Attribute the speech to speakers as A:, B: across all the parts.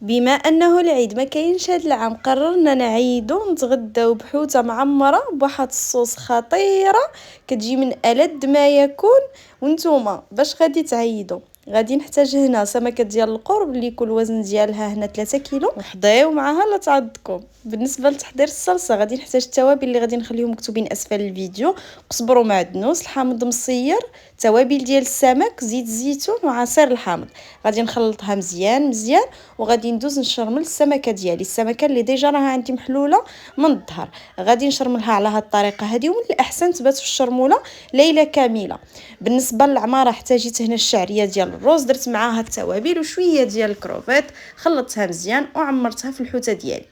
A: بما انه العيد ما كاينش هاد العام، قررنا نعيدو نتغداو بحوته معمره بواحد الصوص خطيره كتجي من ألذ ما يكون. وانتوما باش غادي تعيدوا، غادي نحتاج هنا سمكه ديال القرب اللي يكون الوزن ديالها هنا 3 كيلو، وحضيو معاها لا تعضكم. بالنسبه لتحضير الصلصه غادي نحتاج التوابل اللي غادي نخليهم مكتوبين اسفل الفيديو: قزبر ومعدنوس، الحامض مصير، توابل ديال السمك، زيت الزيتون وعصير الحامض. غادي نخلطها مزيان مزيان وغادي ندوز نشرمل السمكه ديالي، السمكه اللي ديجا راها عندي محلوله من الظهر. غادي نشرملها على هاد الطريقه هذه، ومن الاحسن تبات في الشرموله ليله كامله. بالنسبه للعماره احتاجيت هنا الشعريه ديال الروز، درت معاها التوابل وشويه ديال الكروفيت، خلطتها مزيان وعمرتها في الحوته ديالي.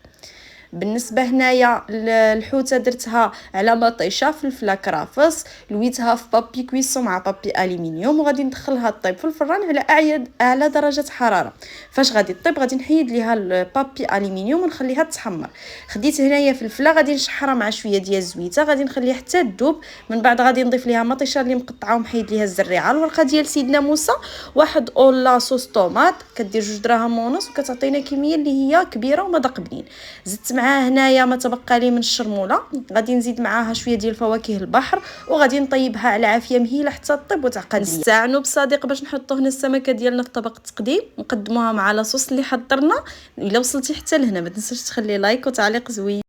A: بالنسبه هنايا الحوته درتها على مطيشه فلفله كرافس، لويتها في بابي كويسون مع بابي الومنيوم، وغادي ندخلها طيب في الفران على اعلى درجه حراره. فاش غادي طيب غادي نحيد ليها البابي الومنيوم ونخليها تحمر. خديت هنايا فلفله غادي نشحرها مع شويه ديال الزويته، غادي نخليها حتى تذوب. من بعد غادي نضيف ليها مطيشه اللي مقطعه ومحيد ليها الزريعه، الورقه ديال سيدنا موسى، واحد اولا صوص طوماط كدير 2 دراهم ونص وكتعطينا كميه اللي هي كبيره ومذاق بنين. زدت معاه هنايا ما تبقى لي من الشرموله، غادي نزيد معاها شويه ديال فواكه البحر، وغادي نطيبها على عافيه مهيله حتى طيب وتعقد ليا. نستعنوا بصديق باش نحطوا هنا السمكه ديالنا في طبق التقديم، نقدموها مع لاصوص اللي حضرنا. الا وصلتي حتى لهنا ما تنساش تخلي لايك وتعليق زوين.